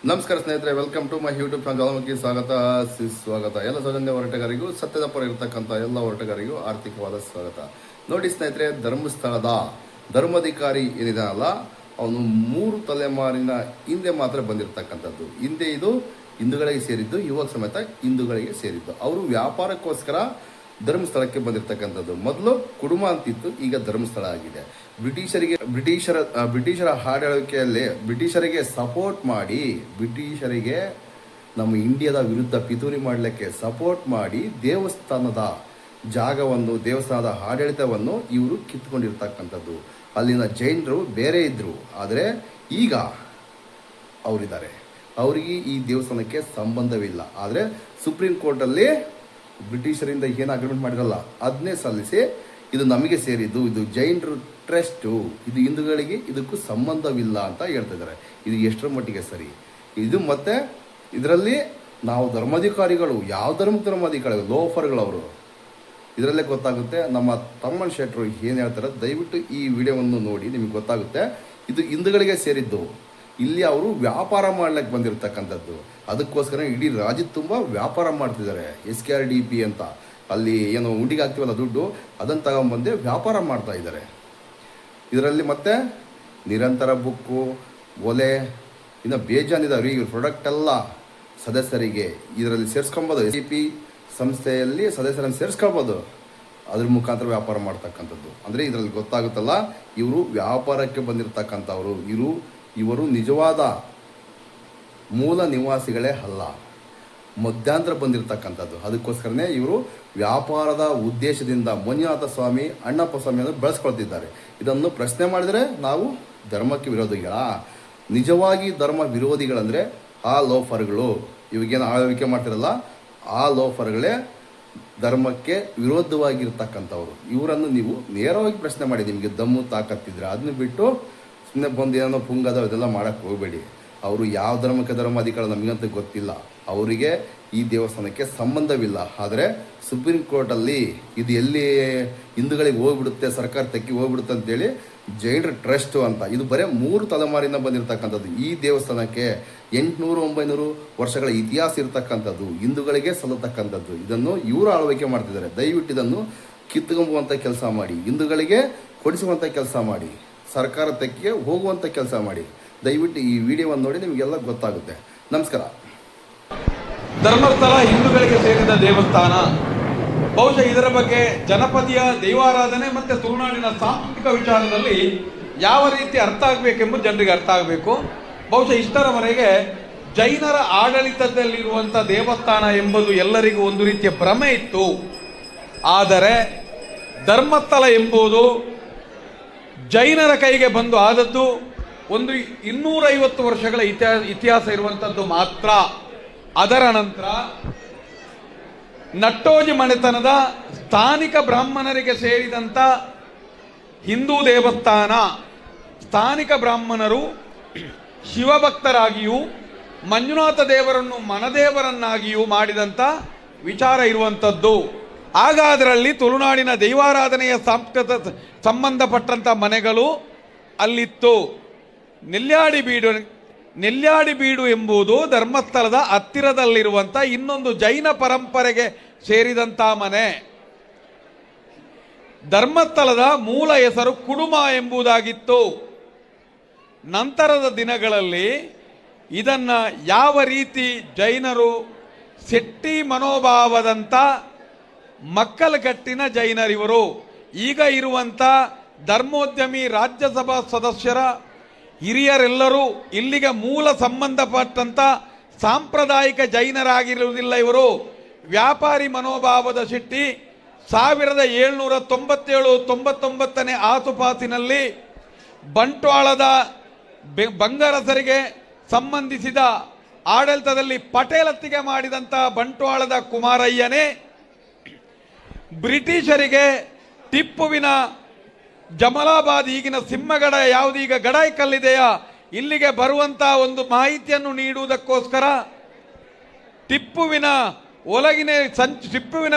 ನಮಸ್ಕಾರ ಸ್ನೇಹಿತರೆ, welcome to my YouTube ಚಾನಲ್ಗೆ ಸ್ವಾಗತ. ಎಲ್ಲ ಸ್ವತಂತ್ರ ಹೋರಾಟಗಾರರಿಗೂ, ಸತ್ಯದ ಪರ ಇರತಕ್ಕಂಥ ಎಲ್ಲ ಹೋರಾಟಗಾರರಿಗೂ ಆರ್ಥಿಕವಾದ ಸ್ವಾಗತ. ನೋಡಿ ಸ್ನೇಹಿತರೆ, ಧರ್ಮಸ್ಥಳದ ಧರ್ಮಾಧಿಕಾರಿ ಏನಿದಾನಲ್ಲ, ಅವನು 3 ತಲೆಮಾರಿನ ಹಿಂದೆ ಮಾತ್ರ ಬಂದಿರತಕ್ಕಂಥದ್ದು. ಹಿಂದೆ ಇದು ಹಿಂದೂಗಳಿಗೆ ಸೇರಿದ್ದು, ಇವಾಗ ಸಮೇತ ಹಿಂದೂಗಳಿಗೆ ಸೇರಿದ್ದು. ಅವರು ವ್ಯಾಪಾರಕ್ಕೋಸ್ಕರ ಧರ್ಮಸ್ಥಳಕ್ಕೆ ಬಂದಿರತಕ್ಕಂಥದ್ದು. ಮೊದಲು ಕುಡುಮ ಅಂತಿತ್ತು, ಈಗ ಧರ್ಮಸ್ಥಳ ಆಗಿದೆ. ಬ್ರಿಟಿಷರ ಆಡಳಿಕೆಯಲ್ಲಿ ಬ್ರಿಟಿಷರಿಗೆ ಸಪೋರ್ಟ್ ಮಾಡಿ, ಬ್ರಿಟಿಷರಿಗೆ ನಮ್ಮ ಇಂಡಿಯಾದ ವಿರುದ್ಧ ಪಿತೂರಿ ಮಾಡಲಿಕ್ಕೆ ಸಪೋರ್ಟ್ ಮಾಡಿ ದೇವಸ್ಥಾನದ ಜಾಗವನ್ನು, ದೇವಸ್ಥಾನದ ಆಡಳಿತವನ್ನು ಇವರು ಕಿತ್ಕೊಂಡಿರ್ತಕ್ಕಂಥದ್ದು. ಅಲ್ಲಿನ ಜೈನರು ಬೇರೆ ಇದ್ದರು, ಆದರೆ ಈಗ ಅವರಿದ್ದಾರೆ. ಅವರಿಗೆ ಈ ದೇವಸ್ಥಾನಕ್ಕೆ ಸಂಬಂಧವಿಲ್ಲ. ಆದರೆ ಸುಪ್ರೀಂ ಕೋರ್ಟಲ್ಲಿ ಬ್ರಿಟಿಷರಿಂದ ಏನು ಅಗ್ರಿಮೆಂಟ್ ಮಾಡಿರಲ್ಲ ಅದನ್ನೇ ಸಲ್ಲಿಸಿ ಇದು ನಮಗೆ ಸೇರಿದ್ದು, ಇದು ಜೈನರು ಟ್ರಸ್ಟು, ಇದು ಹಿಂದೂಗಳಿಗೆ ಇದಕ್ಕೂ ಸಂಬಂಧವಿಲ್ಲ ಅಂತ ಹೇಳ್ತಿದ್ದಾರೆ. ಇದು ಎಷ್ಟರ ಮಟ್ಟಿಗೆ ಸರಿ? ಇದು ಮತ್ತೆ ಇದರಲ್ಲಿ ನಾವು ಧರ್ಮಾಧಿಕಾರಿಗಳು, ಯಾವ ಧರ್ಮಾಧಿಕಾರಿಗಳು, ಲೋಫರ್ಗಳವರು, ಇದರಲ್ಲೇ ಗೊತ್ತಾಗುತ್ತೆ. ನಮ್ಮ ತಮ್ಮನ್ ಶೆಟ್ಟರು ಏನು ಹೇಳ್ತಾರೆ, ದಯವಿಟ್ಟು ಈ ವಿಡಿಯೋವನ್ನು ನೋಡಿ, ನಿಮಗೆ ಗೊತ್ತಾಗುತ್ತೆ. ಇದು ಹಿಂದೂಗಳಿಗೆ ಸೇರಿದ್ದು. ಇಲ್ಲಿ ಅವರು ವ್ಯಾಪಾರ ಮಾಡ್ಲಿಕ್ಕೆ ಬಂದಿರತಕ್ಕಂಥದ್ದು. ಅದಕ್ಕೋಸ್ಕರ ಇಡೀ ರಾಜ್ಯದ ತುಂಬ ವ್ಯಾಪಾರ ಮಾಡ್ತಿದ್ದಾರೆ. SKRDP ಅಂತ ಅಲ್ಲಿ ಏನೋ ಉಂಡಿಗೆ ಹಾಕ್ತೀವಲ್ಲ ದುಡ್ಡು, ಅದನ್ನು ತಗೊಂಬಂದು ವ್ಯಾಪಾರ ಮಾಡ್ತಾ ಇದ್ದಾರೆ. ಇದರಲ್ಲಿ ಮತ್ತೆ ನಿರಂತರ ಬುಕ್ಕು, ಒಲೆ, ಇನ್ನು ಬೇಜಾನಿದಾವ್ರಿ. ಇವ್ರ ಪ್ರಾಡಕ್ಟ್ ಎಲ್ಲ ಸದಸ್ಯರಿಗೆ ಇದರಲ್ಲಿ ಸೇರಿಸ್ಕೊಬೋದು. SCP ಸಂಸ್ಥೆಯಲ್ಲಿ ಸದಸ್ಯರನ್ನು ಸೇರಿಸ್ಕೊಳ್ಬೋದು. ಅದ್ರ ಮುಖಾಂತರ ವ್ಯಾಪಾರ ಮಾಡ್ತಕ್ಕಂಥದ್ದು. ಅಂದರೆ ಇದರಲ್ಲಿ ಗೊತ್ತಾಗುತ್ತಲ್ಲ, ಇವರು ವ್ಯಾಪಾರಕ್ಕೆ ಬಂದಿರತಕ್ಕಂಥವ್ರು. ಇವರು ನಿಜವಾದ ಮೂಲ ನಿವಾಸಿಗಳೇ ಅಲ್ಲ, ಮಧ್ಯಂತರ ಬಂದಿರತಕ್ಕಂಥದ್ದು. ಅದಕ್ಕೋಸ್ಕರನೇ ಇವರು ವ್ಯಾಪಾರದ ಉದ್ದೇಶದಿಂದ ಮಂಜುನಾಥ ಸ್ವಾಮಿ, ಅಣ್ಣಪ್ಪ ಸ್ವಾಮಿಯನ್ನು ಬೆಳೆಸ್ಕೊಳ್ತಿದ್ದಾರೆ. ಇದನ್ನು ಪ್ರಶ್ನೆ ಮಾಡಿದರೆ ನಾವು ಧರ್ಮಕ್ಕೆ ವಿರೋಧಿಗಳ, ನಿಜವಾಗಿ ಧರ್ಮ ವಿರೋಧಿಗಳಂದರೆ ಆ ಲೋಫರ್ಗಳು, ಇವಾಗೇನು ಆಳ್ವಿಕೆ ಮಾಡ್ತಿರಲ್ಲ ಆ ಲೋಫರ್ಗಳೇ ಧರ್ಮಕ್ಕೆ ವಿರೋಧವಾಗಿರ್ತಕ್ಕಂಥವ್ರು. ಇವರನ್ನು ನೀವು ನೇರವಾಗಿ ಪ್ರಶ್ನೆ ಮಾಡಿ, ನಿಮಗೆ ದಮ್ಮು ತಾಕತ್ತಿದ್ರೆ. ಅದನ್ನು ಬಿಟ್ಟು ಸುಮ್ಮನೆ ಬಂದು ಏನೋ ಪುಂಗದ ಇದೆಲ್ಲ ಮಾಡೋಕ್ಕೆ ಹೋಗಬೇಡಿ. ಅವರು ಯಾವ ಧರ್ಮಕ್ಕೆ ಧರ್ಮಾಧಿಕಾರಿ ನಮಗಂತೂ ಗೊತ್ತಿಲ್ಲ. ಅವರಿಗೆ ಈ ದೇವಸ್ಥಾನಕ್ಕೆ ಸಂಬಂಧವಿಲ್ಲ. ಆದರೆ ಸುಪ್ರೀಂ ಕೋರ್ಟಲ್ಲಿ ಇದು ಎಲ್ಲಿ ಹಿಂದೂಗಳಿಗೆ ಹೋಗ್ಬಿಡುತ್ತೆ, ಸರ್ಕಾರ ತೆಕ್ಕಿ ಹೋಗ್ಬಿಡುತ್ತೆ ಅಂತೇಳಿ ಜೈನರ ಟ್ರಸ್ಟು ಅಂತ, ಇದು ಬರೀ 3 ತಲೆಮಾರಿನ ಬಂದಿರತಕ್ಕಂಥದ್ದು. ಈ ದೇವಸ್ಥಾನಕ್ಕೆ 800-900 ವರ್ಷಗಳ ಇತಿಹಾಸ ಇರತಕ್ಕಂಥದ್ದು, ಹಿಂದೂಗಳಿಗೆ ಸಲ್ಲತಕ್ಕಂಥದ್ದು. ಇದನ್ನು ಇವರು ಆಳ್ವಿಕೆ ಮಾಡ್ತಿದ್ದಾರೆ. ದಯವಿಟ್ಟು ಇದನ್ನು ಕಿತ್ತುಕೊಂಬುವಂಥ ಕೆಲಸ ಮಾಡಿ, ಹಿಂದೂಗಳಿಗೆ ಕೊಡಿಸುವಂಥ ಕೆಲಸ ಮಾಡಿ, ಸರ್ಕಾರ ತೆಕ್ಕಿಗೆ ಹೋಗುವಂಥ ಕೆಲಸ ಮಾಡಿ. ದಯವಿಟ್ಟು ಈ ವಿಡಿಯೋವನ್ನು ನೋಡಿ, ನಿಮಗೆಲ್ಲ ಗೊತ್ತಾಗುತ್ತೆ. ನಮಸ್ಕಾರ. ಧರ್ಮಸ್ಥಳ ಹಿಂದೂಗಳಿಗೆ ಸೇರಿದ ದೇವಸ್ಥಾನ. ಬಹುಶಃ ಇದರ ಬಗ್ಗೆ ಜನಪದೀಯ ದೈವಾರಾಧನೆ ಮತ್ತು ತುಳುನಾಡಿನ ಸಾಂಸ್ಕೃತಿಕ ವಿಚಾರದಲ್ಲಿ ಯಾವ ರೀತಿ ಅರ್ಥ ಆಗಬೇಕೆಂಬುದು ಜನರಿಗೆ ಅರ್ಥ ಆಗಬೇಕು. ಬಹುಶಃ ಇಷ್ಟರವರೆಗೆ ಜೈನರ ಆಡಳಿತದಲ್ಲಿರುವಂಥ ದೇವಸ್ಥಾನ ಎಂಬುದು ಎಲ್ಲರಿಗೂ ಒಂದು ರೀತಿಯ ಭ್ರಮೆ ಇತ್ತು. ಆದರೆ ಧರ್ಮಸ್ಥಳ ಎಂಬುದು ಜೈನರ ಕೈಗೆ ಬಂದು ಆದದ್ದು ಒಂದು 250 ವರ್ಷಗಳ ಇತಿಹಾಸ ಇರುವಂಥದ್ದು ಮಾತ್ರ. ಅದರ ನಂತರ ನಟ್ಟೋಜಿ ಮನೆತನದ ಸ್ಥಾನಿಕ ಬ್ರಾಹ್ಮಣರಿಗೆ ಸೇರಿದಂಥ ಹಿಂದೂ ದೇವಸ್ಥಾನ, ಸ್ಥಾನಿಕ ಬ್ರಾಹ್ಮಣರು ಶಿವಭಕ್ತರಾಗಿಯೂ ಮಂಜುನಾಥ ದೇವರನ್ನು ಮನದೇವರನ್ನಾಗಿಯೂ ಮಾಡಿದಂಥ ವಿಚಾರ ಇರುವಂಥದ್ದು. ಆಗ ಅದರಲ್ಲಿ ತುಳುನಾಡಿನ ದೈವಾರಾಧನೆಯ ಸಾಂಸ್ಕೃತಿಕ ಸಂಬಂಧಪಟ್ಟಂಥ ಮನೆಗಳು ಅಲ್ಲಿತ್ತು. ನೆಲ್ಯಾಡಿಬೀಡು ಎಂಬುದು ಧರ್ಮಸ್ಥಳದ ಹತ್ತಿರದಲ್ಲಿರುವಂಥ ಇನ್ನೊಂದು ಜೈನ ಪರಂಪರೆಗೆ ಸೇರಿದಂಥ ಮನೆ. ಧರ್ಮಸ್ಥಳದ ಮೂಲ ಹೆಸರು ಕುಡುಮ ಎಂಬುದಾಗಿತ್ತು. ನಂತರದ ದಿನಗಳಲ್ಲಿ ಇದನ್ನು ಯಾವ ರೀತಿ ಜೈನರು ಶೆಟ್ಟಿ ಮನೋಭಾವದಂಥ ಮಕ್ಕಲಗಟ್ಟಿನ ಜೈನರಿವರು, ಈಗ ಇರುವಂಥ ಧರ್ಮೋದ್ಯಮಿ ರಾಜ್ಯಸಭಾ ಸದಸ್ಯರ ಹಿರಿಯರೆಲ್ಲರೂ ಇಲ್ಲಿಗೆ ಮೂಲ ಸಂಬಂಧಪಟ್ಟಂಥ ಸಾಂಪ್ರದಾಯಿಕ ಜೈನರಾಗಿರುವುದಿಲ್ಲ. ಇವರು ವ್ಯಾಪಾರಿ ಮನೋಭಾವದ ಶೆಟ್ಟಿ 1797-99ನೇ ಆಸುಪಾಸಿನಲ್ಲಿ ಬಂಟ್ವಾಳದ ಬಂಗಾರಸರಿಗೆ ಸಂಬಂಧಿಸಿದ ಆಡಳಿತದಲ್ಲಿ ಪಟೇಲತ್ತಿಗೆ ಮಾಡಿದಂಥ ಬಂಟ್ವಾಳದ ಕುಮಾರಯ್ಯನೇ ಬ್ರಿಟಿಷರಿಗೆ ಟಿಪ್ಪುವಿನ ಜಮಲಾಬಾದ್, ಈಗಿನ ಸಿಂಹಗಡ, ಯಾವುದೀಗ ಗಡಾಯಿಕಲ್ಲಿದೆಯಾ, ಇಲ್ಲಿಗೆ ಬರುವಂಥ ಒಂದು ಮಾಹಿತಿಯನ್ನು ನೀಡುವುದಕ್ಕೋಸ್ಕರ ಟಿಪ್ಪುವಿನ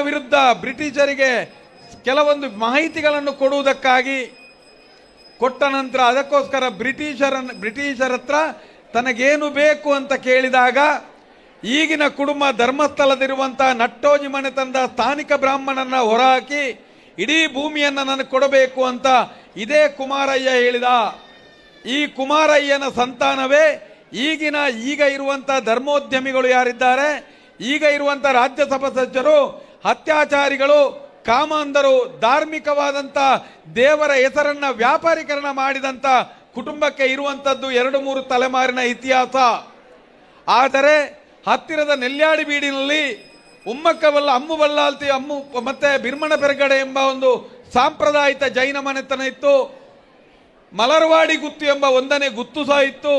ವಿರುದ್ಧ ಬ್ರಿಟಿಷರಿಗೆ ಕೆಲವೊಂದು ಮಾಹಿತಿಗಳನ್ನು ಕೊಡುವುದಕ್ಕಾಗಿ ಕೊಟ್ಟ ನಂತರ ಅದಕ್ಕೋಸ್ಕರ ಬ್ರಿಟಿಷರ ಹತ್ರ ತನಗೇನು ಬೇಕು ಅಂತ ಕೇಳಿದಾಗ ಈಗಿನ ಕುಟುಂಬ ಧರ್ಮಸ್ಥಳದಿರುವಂಥ ನಟ್ಟೋಜಿ ಮನೆತನದ ಸ್ಥಾನಿಕ ಬ್ರಾಹ್ಮಣನ ಹೊರಹಾಕಿ ಇಡೀ ಭೂಮಿಯನ್ನು ನನಗೆ ಕೊಡಬೇಕು ಅಂತ ಇದೇ ಕುಮಾರಯ್ಯ ಹೇಳಿದ. ಈ ಕುಮಾರಯ್ಯನ ಸಂತಾನವೇ ಈಗ ಇರುವಂಥ ಧರ್ಮೋದ್ಯಮಿಗಳು ಯಾರಿದ್ದಾರೆ, ಈಗ ಇರುವಂಥ ರಾಜ್ಯಸಭಾ ಸದಸ್ಯರು, ಅತ್ಯಾಚಾರಿಗಳು, ಕಾಮಾಂಧರು, ಧಾರ್ಮಿಕವಾದಂಥ ದೇವರ ಹೆಸರನ್ನ ವ್ಯಾಪಾರೀಕರಣ ಮಾಡಿದಂಥ ಕುಟುಂಬಕ್ಕೆ ಇರುವಂಥದ್ದು 2-3 ತಲೆಮಾರಿನ ಇತಿಹಾಸ. ಆದರೆ ಹತ್ತಿರದ ನೆಲ್ಯಾಡಿ ಬೀಡಿನಲ್ಲಿ ಉಮ್ಮಕ್ಕವಲ್ಲ ಅಮ್ಮು ಬಲ್ಲಾಲ್ತಿ ಅಮ್ಮು ಮತ್ತೆ ಬಿರ್ಮಣ ಪೆರ್ಗಡೆ ಎಂಬ ಒಂದು ಸಾಂಪ್ರದಾಯಿಕ ಜೈನ ಮನೆತನ ಇತ್ತು. ಮಲರ್ವಾಡಿ ಗುತ್ತು ಎಂಬ 1ನೇ ಗುತ್ತು ಸಹ ಇತ್ತು.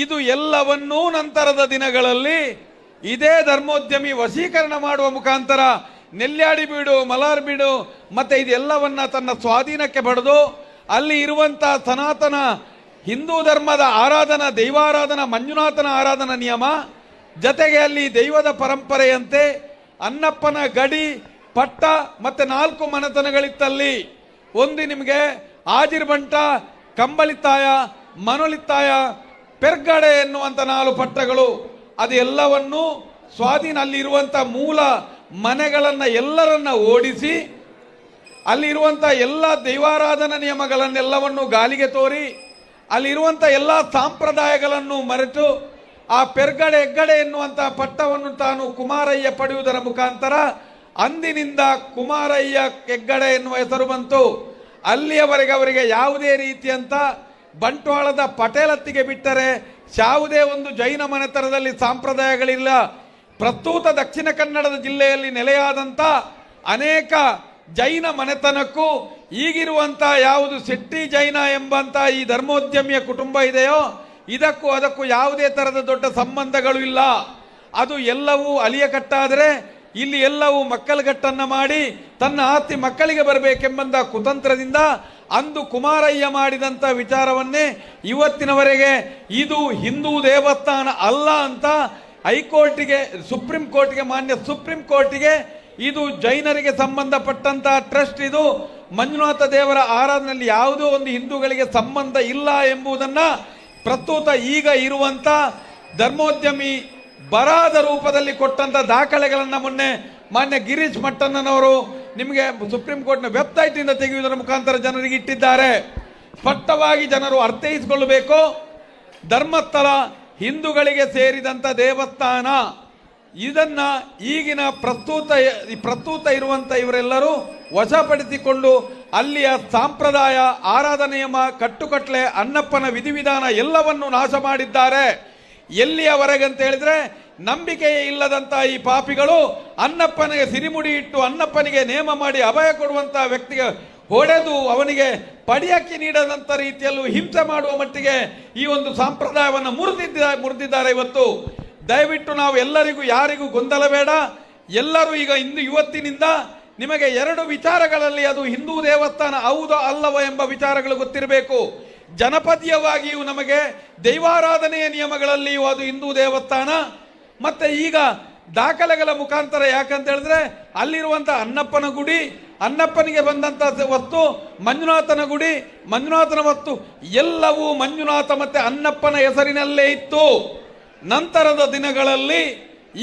ಇದು ಎಲ್ಲವನ್ನೂ ನಂತರದ ದಿನಗಳಲ್ಲಿ ಇದೇ ಧರ್ಮೋದ್ಯಮಿ ವಶೀಕರಣ ಮಾಡುವ ಮುಖಾಂತರ ನೆಲ್ಯಾಡಿ ಬೀಡು, ಮಲಾರ್ ಬೀಡು ಮತ್ತೆ ಇದೆಲ್ಲವನ್ನ ತನ್ನ ಸ್ವಾಧೀನಕ್ಕೆ ಪಡೆದು ಅಲ್ಲಿ ಇರುವಂತ ಸನಾತನ ಹಿಂದೂ ಧರ್ಮದ ಆರಾಧನಾ ದೈವಾರಾಧನಾ ಮಂಜುನಾಥನ ಆರಾಧನಾ ನಿಯಮ ಜೊತೆಗೆ ಅಲ್ಲಿ ದೈವದ ಪರಂಪರೆಯಂತೆ ಅನ್ನಪ್ಪನ ಗಡಿ ಪಟ್ಟ ಮತ್ತೆ 4 ಮನೆತನಗಳಿತ್ತಲ್ಲಿ. ಒಂದು ನಿಮಗೆ ಆಜಿರ್ಬಂಟ, ಕಂಬಳಿತಾಯ, ಮನೊಳಿತಾಯ, ಪೆರ್ಗಡೆ ಎನ್ನುವಂಥ 4 ಪಟ್ಟಗಳು. ಅದು ಎಲ್ಲವನ್ನೂ ಸ್ವಾಧೀನ ಅಲ್ಲಿರುವಂಥ ಮೂಲ ಮನೆಗಳನ್ನು ಎಲ್ಲರನ್ನ ಓಡಿಸಿ ಅಲ್ಲಿರುವಂಥ ಎಲ್ಲ ದೈವಾರಾಧನಾ ನಿಯಮಗಳನ್ನೆಲ್ಲವನ್ನು ಗಾಲಿಗೆ ತೋರಿ ಅಲ್ಲಿರುವಂಥ ಎಲ್ಲ ಸಂಪ್ರದಾಯಗಳನ್ನು ಮರೆತು ಆ ಪೆರ್ಗಡೆ ಹೆಗ್ಗಡೆ ಎನ್ನುವಂಥ ಪಟ್ಟವನ್ನು ತಾನು ಕುಮಾರಯ್ಯ ಪಡೆಯುವುದರ ಮುಖಾಂತರ ಅಂದಿನಿಂದ ಕುಮಾರಯ್ಯ ಹೆಗ್ಗಡೆ ಎನ್ನುವ ಹೆಸರು ಬಂತು. ಅಲ್ಲಿಯವರೆಗೆ ಅವರಿಗೆ ಯಾವುದೇ ರೀತಿಯಂತ ಬಂಟ್ವಾಳದ ಪಟೇಲತ್ತಿಗೆ ಬಿಟ್ಟರೆ ಯಾವುದೇ ಒಂದು ಜೈನ ಮನೆತನದಲ್ಲಿ ಸಂಪ್ರದಾಯಗಳಿಲ್ಲ. ಪ್ರಸ್ತುತ ದಕ್ಷಿಣ ಕನ್ನಡದ ಜಿಲ್ಲೆಯಲ್ಲಿ ನೆಲೆಯಾದಂಥ ಅನೇಕ ಜೈನ ಮನೆತನಕ್ಕೂ ಈಗಿರುವಂಥ ಯಾವುದು ಶೆಟ್ಟಿ ಜೈನ ಎಂಬಂಥ ಈ ಧರ್ಮೋದ್ಯಮಿಯ ಕುಟುಂಬ ಇದೆಯೋ ಅದಕ್ಕೂ ಯಾವುದೇ ಥರದ ದೊಡ್ಡ ಸಂಬಂಧಗಳು ಇಲ್ಲ. ಅದು ಎಲ್ಲವೂ ಅಲಿಯಕಟ್ಟಾದರೆ ಇಲ್ಲಿ ಎಲ್ಲವೂ ಮಕ್ಕಳಗಟ್ಟನ್ನು ಮಾಡಿ ತನ್ನ ಆಸ್ತಿ ಮಕ್ಕಳಿಗೆ ಬರಬೇಕೆಂಬಂಥ ಕುತಂತ್ರದಿಂದ ಅಂದು ಕುಮಾರಯ್ಯ ಮಾಡಿದಂಥ ವಿಚಾರವನ್ನೇ ಇವತ್ತಿನವರೆಗೆ ಇದು ಹಿಂದೂ ದೇವಸ್ಥಾನ ಅಲ್ಲ ಅಂತ ಹೈಕೋರ್ಟಿಗೆ ಮಾನ್ಯ ಸುಪ್ರೀಂ ಕೋರ್ಟಿಗೆ ಇದು ಜೈನರಿಗೆ ಸಂಬಂಧಪಟ್ಟಂತ ಟ್ರಸ್ಟ್, ಇದು ಮಂಜುನಾಥ ದೇವರ ಆರಾಧನೆಯಲ್ಲಿ ಯಾವುದೋ ಒಂದು ಹಿಂದೂಗಳಿಗೆ ಸಂಬಂಧ ಇಲ್ಲ ಎಂಬುದನ್ನ ಪ್ರಸ್ತುತ ಈಗ ಇರುವಂತ ಧರ್ಮೋದ್ಯಮಿ ಬರಾದ ರೂಪದಲ್ಲಿ ಕೊಟ್ಟಂತ ದಾಖಲೆಗಳನ್ನ ಮೊನ್ನೆ ಮಾನ್ಯ ಗಿರೀಶ್ ಮಟ್ಟಣ್ಣನವರು ನಿಮಗೆ ಸುಪ್ರೀಂ ಕೋರ್ಟ್ನ ವೆಬ್ಸೈಟ್ ಇಂದ ತೆಗೆಯುವುದರ ಮುಖಾಂತರ ಜನರಿಗೆ ಇಟ್ಟಿದ್ದಾರೆ. ಸ್ಪಷ್ಟವಾಗಿ ಜನರು ಅರ್ಥೈಸಿಕೊಳ್ಳಬೇಕು. ಧರ್ಮಸ್ಥಳ ಹಿಂದೂಗಳಿಗೆ ಸೇರಿದಂತ ದೇವಸ್ಥಾನ. ಇದನ್ನ ಈಗಿನ ಪ್ರಸ್ತುತ ಇರುವಂತ ಇವರೆಲ್ಲರೂ ವಶಪಡಿಸಿಕೊಂಡು ಅಲ್ಲಿಯ ಸಂಪ್ರದಾಯ, ಆರಾಧನಾ ನಿಯಮ, ಕಟ್ಟುಕಟ್ಲೆ, ಅನ್ನಪ್ಪನ ವಿಧಿವಿಧಾನ ಎಲ್ಲವನ್ನು ನಾಶ ಮಾಡಿದ್ದಾರೆ. ಎಲ್ಲಿಯವರೆಗೆ ಅಂತ ಹೇಳಿದ್ರೆ ನಂಬಿಕೆಯೇ ಇಲ್ಲದಂತ ಈ ಪಾಪಿಗಳು ಅನ್ನಪ್ಪನಿಗೆ ಸಿರಿಮುಡಿ ಇಟ್ಟು ಅನ್ನಪ್ಪನಿಗೆ ನೇಮ ಮಾಡಿ ಅಭಯ ಕೊಡುವಂತ ವ್ಯಕ್ತಿಗೆ ಹೊಡೆದು ಅವನಿಗೆ ಪಡಿಯಕ್ಕೆ ನೀಡದಂತ ರೀತಿಯಲ್ಲೂ ಹಿಂಸೆ ಮಾಡುವ ಮಟ್ಟಿಗೆ ಈ ಒಂದು ಸಂಪ್ರದಾಯವನ್ನು ಮುರಿದಿದ್ದಾರೆ ಇವತ್ತು. ದಯವಿಟ್ಟು ನಾವು ಎಲ್ಲರಿಗೂ ಯಾರಿಗೂ ಗೊಂದಲ ಬೇಡ. ಎಲ್ಲರೂ ಈಗ ಇವತ್ತಿನಿಂದ ನಿಮಗೆ 2 ವಿಚಾರಗಳಲ್ಲಿ ಅದು ಹಿಂದೂ ದೇವಸ್ಥಾನ ಹೌದೋ ಅಲ್ಲವೋ ಎಂಬ ವಿಚಾರಗಳು ಗೊತ್ತಿರಬೇಕು. ಜನಪದೀಯವಾಗಿಯೂ ನಮಗೆ ದೈವಾರಾಧನೆಯ ನಿಯಮಗಳಲ್ಲಿಯೂ ಅದು ಹಿಂದೂ ದೇವಸ್ಥಾನ. ಮತ್ತೆ ಈಗ ದಾಖಲೆಗಳ ಮುಖಾಂತರ ಯಾಕಂತ ಹೇಳಿದ್ರೆ ಅಲ್ಲಿರುವಂತ ಅನ್ನಪ್ಪನ ಗುಡಿ, ಅನ್ನಪ್ಪನಿಗೆ ಬಂದಂತ ವಸ್ತು, ಮಂಜುನಾಥನ ಗುಡಿ, ಮಂಜುನಾಥನ ವಸ್ತು ಎಲ್ಲವೂ ಮಂಜುನಾಥ ಮತ್ತೆ ಅನ್ನಪ್ಪನ ಹೆಸರಿನಲ್ಲೇ ಇತ್ತು. ನಂತರದ ದಿನಗಳಲ್ಲಿ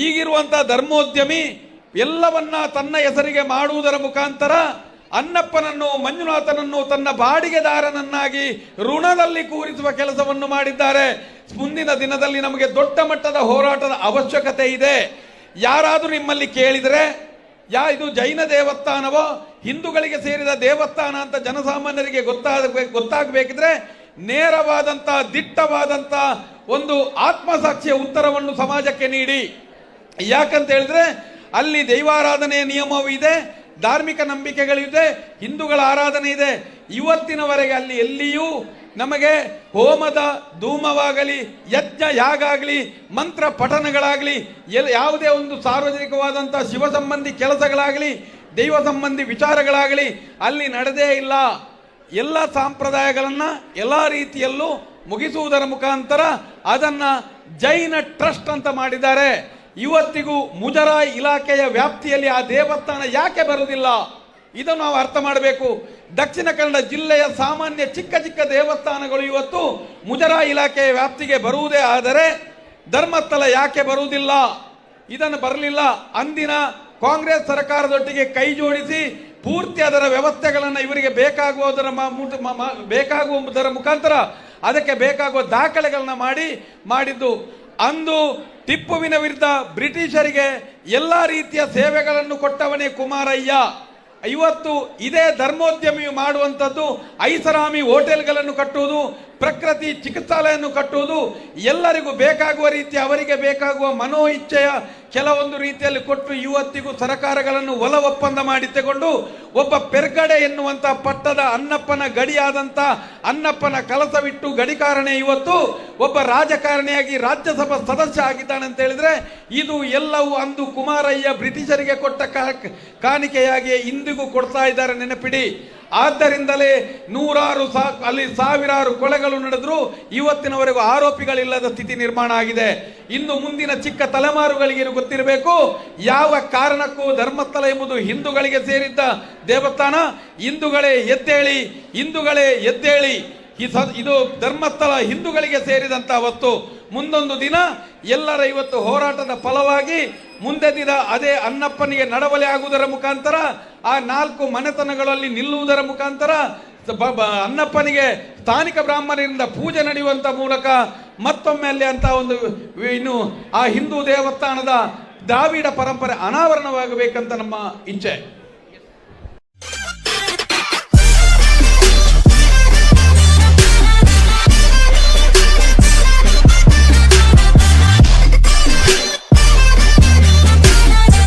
ಈಗಿರುವಂತ ಧರ್ಮೋದ್ಯಮಿ ಎಲ್ಲವನ್ನ ತನ್ನ ಹೆಸರಿಗೆ ಮಾಡುವುದರ ಮುಖಾಂತರ ಅನ್ನಪ್ಪನನ್ನು ಮಂಜುನಾಥನನ್ನು ತನ್ನ ಬಾಡಿಗೆದಾರನನ್ನಾಗಿ ಋಣದಲ್ಲಿ ಕೂರಿಸುವ ಕೆಲಸವನ್ನು ಮಾಡಿದ್ದಾರೆ. ಮುಂದಿನ ದಿನದಲ್ಲಿ ನಮಗೆ ದೊಡ್ಡ ಮಟ್ಟದ ಹೋರಾಟದ ಅವಶ್ಯಕತೆ ಇದೆ. ಯಾರಾದರೂ ನಿಮ್ಮಲ್ಲಿ ಕೇಳಿದರೆ ಇದು ಜೈನ ದೇವಸ್ಥಾನವೋ ಹಿಂದೂಗಳಿಗೆ ಸೇರಿದ ದೇವಸ್ಥಾನ ಅಂತ ಜನಸಾಮಾನ್ಯರಿಗೆ ಗೊತ್ತಾಗಬೇಕಿದ್ರೆ ನೇರವಾದಂತ ದಿಟ್ಟವಾದಂತ ಒಂದು ಆತ್ಮಸಾಕ್ಷಿಯ ಉತ್ತರವನ್ನು ಸಮಾಜಕ್ಕೆ ನೀಡಿ. ಯಾಕಂತ ಹೇಳಿದ್ರೆ ಅಲ್ಲಿ ದೈವಾರಾಧನೆಯ ನಿಯಮವೂ ಇದೆ, ಧಾರ್ಮಿಕ ನಂಬಿಕೆಗಳಿದೆ, ಹಿಂದೂಗಳ ಆರಾಧನೆ ಇದೆ. ಇವತ್ತಿನವರೆಗೆ ಅಲ್ಲಿ ಎಲ್ಲಿಯೂ ನಮಗೆ ಹೋಮದ ಧೂಮವಾಗಲಿ, ಯಜ್ಞ ಯಾಗಾಗಲಿ, ಮಂತ್ರ ಪಠನಗಳಾಗಲಿ, ಯಾವುದೇ ಒಂದು ಸಾರ್ವಜನಿಕವಾದಂಥ ಶಿವ ಸಂಬಂಧಿ ಕೆಲಸಗಳಾಗಲಿ, ದೈವ ಸಂಬಂಧಿ ವಿಚಾರಗಳಾಗಲಿ ಅಲ್ಲಿ ನಡೆದೇ ಇಲ್ಲ. ಎಲ್ಲ ಸಂಪ್ರದಾಯಗಳನ್ನು ಎಲ್ಲ ರೀತಿಯಲ್ಲೂ ಮುಗಿಸುವುದರ ಮುಖಾಂತರ ಅದನ್ನ ಜೈನ ಟ್ರಸ್ಟ್ ಅಂತ ಮಾಡಿದ್ದಾರೆ. ಇವತ್ತಿಗೂ ಮುಜರಾಯಿ ಇಲಾಖೆಯ ವ್ಯಾಪ್ತಿಯಲ್ಲಿ ಆ ದೇವಸ್ಥಾನ ಯಾಕೆ ಬರುವುದಿಲ್ಲ? ಇದನ್ನು ನಾವು ಅರ್ಥ ಮಾಡಬೇಕು. ದಕ್ಷಿಣ ಕನ್ನಡ ಜಿಲ್ಲೆಯ ಸಾಮಾನ್ಯ ಚಿಕ್ಕ ಚಿಕ್ಕ ದೇವಸ್ಥಾನಗಳು ಇವತ್ತು ಮುಜರಾಯಿ ಇಲಾಖೆಯ ವ್ಯಾಪ್ತಿಗೆ ಬರುವುದೇ ಆದರೆ ಧರ್ಮಸ್ಥಳ ಯಾಕೆ ಬರುವುದಿಲ್ಲ? ಇದನ್ನು ಬರಲಿಲ್ಲ. ಅಂದಿನ ಕಾಂಗ್ರೆಸ್ ಸರ್ಕಾರದೊಟ್ಟಿಗೆ ಕೈ ಜೋಡಿಸಿ ಪೂರ್ತಿ ಅದರ ವ್ಯವಸ್ಥೆಗಳನ್ನು ಇವರಿಗೆ ಬೇಕಾಗುವುದರ ಮುಖಾಂತರ ಅದಕ್ಕೆ ಬೇಕಾಗುವ ದಾಖಲೆಗಳನ್ನ ಮಾಡಿದ್ದು. ಅಂದು ಟಿಪ್ಪುವಿನ ವಿರುದ್ಧ ಬ್ರಿಟಿಷರಿಗೆ ಎಲ್ಲ ರೀತಿಯ ಸೇವೆಗಳನ್ನು ಕೊಟ್ಟವನೇ ಕುಮಾರಯ್ಯ. ಇವತ್ತು ಇದೇ ಧರ್ಮೋದ್ಯಮಿಯು ಮಾಡುವಂಥದ್ದು ಐಷಾರಾಮಿ ಹೋಟೆಲ್ಗಳನ್ನು ಕಟ್ಟುವುದು, ಪ್ರಕೃತಿ ಚಿಕಿತ್ಸಾಲಯನ್ನು ಕಟ್ಟುವುದು, ಎಲ್ಲರಿಗೂ ಬೇಕಾಗುವ ರೀತಿ ಅವರಿಗೆ ಬೇಕಾಗುವ ಮನೋ ಇಚ್ಛೆಯ ಕೆಲವೊಂದು ರೀತಿಯಲ್ಲಿ ಕೊಟ್ಟು ಇವತ್ತಿಗೂ ಸರಕಾರಗಳನ್ನು ಒಲ ಒಪ್ಪಂದ ಮಾಡಿ ತಗೊಂಡು ಒಬ್ಬ ಪೆರ್ಗಡೆ ಎನ್ನುವಂಥ ಪಟ್ಟದ ಅನ್ನಪ್ಪನ ಗಡಿಯಾದಂಥ ಅನ್ನಪ್ಪನ ಕಲಸವಿಟ್ಟು ಗಡಿಕಾರನೇ ಇವತ್ತು ಒಬ್ಬ ರಾಜಕಾರಣಿಯಾಗಿ ರಾಜ್ಯಸಭಾ ಸದಸ್ಯ ಆಗಿದ್ದಾನೆ ಅಂತ ಹೇಳಿದ್ರೆ ಇದು ಎಲ್ಲವೂ ಅಂದು ಕುಮಾರಯ್ಯ ಬ್ರಿಟಿಷರಿಗೆ ಕೊಟ್ಟ ಕಾಣಿಕೆಯಾಗಿ ಇಂದಿಗೂ ಕೊಡ್ತಾ ಇದ್ದಾರೆ, ನೆನಪಿಡಿ. ಆದ್ದರಿಂದಲೇ ಅಲ್ಲಿ ಸಾವಿರಾರು ಕೊಲೆಗಳು ನಡೆದ್ರು ಇವತ್ತಿನವರೆಗೂ ಆರೋಪಿಗಳಿಲ್ಲದ ಸ್ಥಿತಿ ನಿರ್ಮಾಣ ಆಗಿದೆ. ಇನ್ನು ಮುಂದಿನ ಚಿಕ್ಕ ತಲೆಮಾರುಗಳಿಗೆ ಗೊತ್ತಿರಬೇಕು ಯಾವ ಕಾರಣಕ್ಕೂ ಧರ್ಮಸ್ಥಳ ಎಂಬುದು ಹಿಂದೂಗಳಿಗೆ ಸೇರಿದ್ದ ದೇವಸ್ಥಾನ. ಹಿಂದೂಗಳೇ ಎದ್ದೇಳಿ, ಇದು ಧರ್ಮಸ್ಥಳ ಹಿಂದೂಗಳಿಗೆ ಸೇರಿದಂತಹ ವಸ್ತು. ಮುಂದೊಂದು ದಿನ ಎಲ್ಲರ ಇವತ್ತು ಹೋರಾಟದ ಫಲವಾಗಿ ಮುಂದೆ ದಿನ ಅದೇ ಅನ್ನಪ್ಪನಿಗೆ ನಡವಳಿ ಆಗುವುದರ ಮುಖಾಂತರ ಆ 4 ಮನೆತನಗಳಲ್ಲಿ ನಿಲ್ಲುವುದರ ಮುಖಾಂತರ ಅನ್ನಪ್ಪನಿಗೆ ಸ್ಥಾನಿಕ ಬ್ರಾಹ್ಮಣರಿಂದ ಪೂಜೆ ನಡೆಯುವಂತ ಮೂಲಕ ಮತ್ತೊಮ್ಮೆ ಅಲ್ಲಿ ಅಂತ ಒಂದು ಇನ್ನು ಆ ಹಿಂದೂ ದೇವಸ್ಥಾನದ ದ್ರಾವಿಡ ಪರಂಪರೆ ಅನಾವರಣವಾಗಬೇಕಂತ ನಮ್ಮ ಇಚ್ಛೆ.